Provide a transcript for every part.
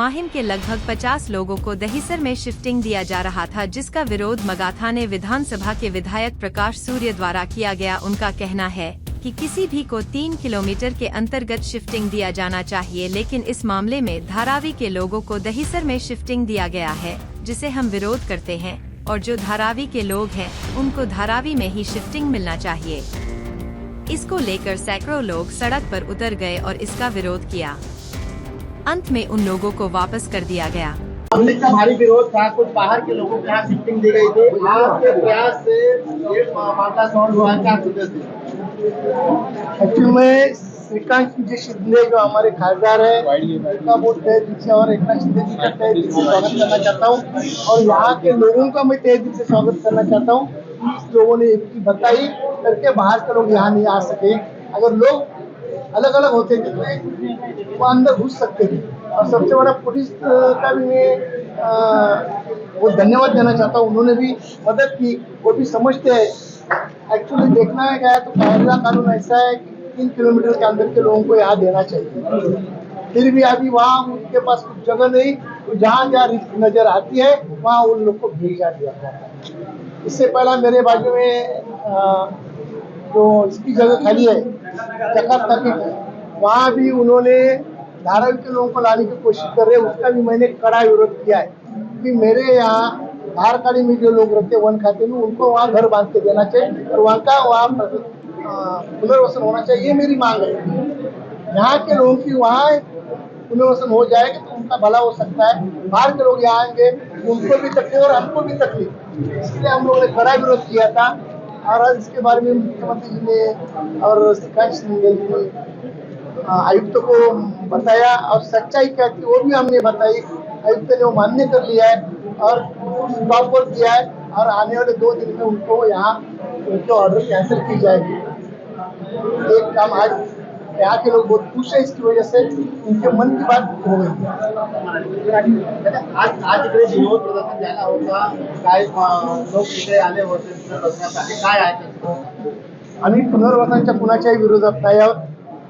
माहिम के लगभग 50 लोगों को दहिसर में शिफ्टिंग दिया जा रहा था, जिसका विरोध मगाथाने विधानसभा के विधायक प्रकाश सूर्य द्वारा किया गया। उनका कहना है कि किसी भी को 3 किलोमीटर के अंतर्गत शिफ्टिंग दिया जाना चाहिए, लेकिन इस मामले में धारावी के लोगों को दहिसर में शिफ्टिंग दिया गया है, जिसे हम विरोध करते हैं, और जो धारावी के लोग हैं उनको धारावी में ही शिफ्टिंग मिलना चाहिए। इसको लेकर सैकड़ों लोग सड़क पर उतर गए और इसका विरोध किया। अंत में उन लोगों को वापस कर दिया गया। पब्लिक का भारी विरोध था, कुछ बाहर के लोगों के यहाँ शिफ्टिंग दी गई थी। आपके प्रयास से ये मामला सॉल्व हुआ, क्या वजह से? एक्चुअली में श्रीकांत जी शिंदे जो हमारे खासदार है, उनका बहुत तहे दिल से और एकनाथ शिंदे जी का तहे दिल से स्वागत करना चाहता हूँ, और यहाँ के लोगों का मैं तहे दिल से स्वागत करना चाहता हूँ। लोगों ने एक चीज बताई करके बाहर के लोग यहाँ नहीं आ सके। अगर लोग अलग अलग होते थे तो वो अंदर घुस सकते थे। और सबसे बड़ा पुलिस का भी मैं वो धन्यवाद देना चाहता हूँ, उन्होंने भी मदद की, वो भी समझते हैं। एक्चुअली देखना है गया तो पहला कानून ऐसा है कि 3 किलोमीटर के अंदर के लोगों को यहाँ देना चाहिए। फिर भी अभी वहाँ उनके पास कुछ जगह नहीं, तो जहाँ जहाँ रिस्क नजर आती है वहाँ उन लोग को भेजा दिया जाता है। इससे पहला मेरे बाजू में जो इसकी जगह खाली है जकार्ता की, वहाँ भी उन्होंने धारावी के लोगों को लाने की कोशिश कर रहे हैं। उसका भी मैंने कड़ा विरोध किया है कि मेरे यहाँ धारकाड़ी में जो लोग रहते हैं वन खाते में, उनको वहाँ घर बांध के देना चाहिए और वहाँ का पुनर्वसन होना चाहिए। ये मेरी मांग है। यहाँ के लोगों की वहाँ पुनर्वसन हो जाएगा तो उनका भला हो सकता है। बाहर के लोग यहाँ आएंगे, उनको भी तकलीफ और हमको भी तकलीफ, इसलिए हम लोगों ने कड़ा विरोध किया था। और आज इसके बारे में मुख्यमंत्री जी ने और श्रीकांत शिंदे जी ने आयुक्त को बताया, और सच्चाई क्या थी वो भी हमने बताई। आयुक्त ने वो मान्य कर लिया है और स्टॉप कर दिया है, और आने वाले 2 दिन में उनको यहाँ उनके ऑर्डर कैंसिल की जाएगी। एक काम आज यहाँ के लोग बहुत खुश है, इसकी वजह से उनके मन की बात हो गई। आज इकडे विरोध प्रदर्शन झाला होता, काय लोक इथे आले होते पुनर्वसनासाठी, काय आहे? आम्ही पुनर्वसनाच्या कुणाच्याही विरोधात नाही आहोत,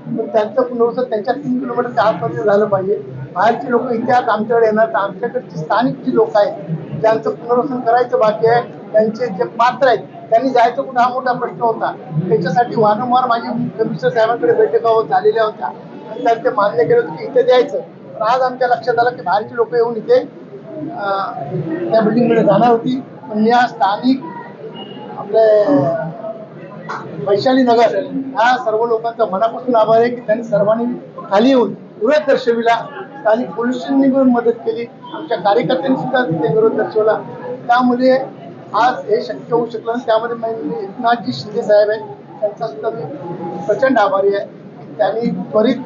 पण त्यांचं पुनर्वसन त्यांच्या 3 किलोमीटरच्या आतमध्ये झालं पाहिजे। बाहेरचे लोक इथे आज आमच्याकडे येणार, तर आमच्याकडची स्थानिक जी लोक आहेत ज्यांचं पुनर्वसन करायचं बाकी आहे, त्यांचे जे पात्र आहेत त्यांनी जायचं कुठं हा मोठा प्रश्न होता। त्याच्यासाठी वारंवार माझी कमिशनर साहेबांकडे बैठका झालेल्या होत्या आणि त्यांचे मान्य केलं होतं की इथे द्यायचं। पण आज आमच्या लक्षात आलं की बाहेरचे लोक येऊन इथे त्या बिल्डिंगमध्ये जाणार होती, पण या स्थानिक आपले वैशाली नगर ह्या सर्व लोकांचा मनापासून आभार आहे की त्यांनी सर्वांनी खाली येऊन विरोध दर्शविला। स्थानिक पोलिसांनी पण मदत केली, आमच्या कार्यकर्त्यांनी सुद्धा तिथे विरोध दर्शवला। त्यामुळे आज हे शक्य होऊ शकलं। आणि त्यामध्ये एकनाथजी शिंदे साहेब आहेत, त्यांचा सुद्धा मी प्रचंड आभारी आहे की त्यांनी त्वरित,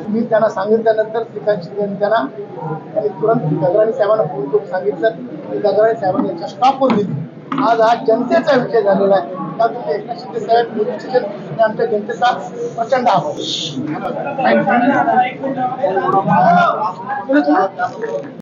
मी त्यांना सांगितल्यानंतर श्रीकांत शिंदे त्यांनी तुरंत गगराणी साहेबांना फोन करून सांगितलं आणि गगराणी साहेबांनी यांच्या स्टॉपवर दिली। आज हा जनतेचा विषय झालेला आहे, त्यामुळे एकनाथ शिंदे साहेब मोदीचे आणि आमच्या जनतेचा प्रचंड आभार।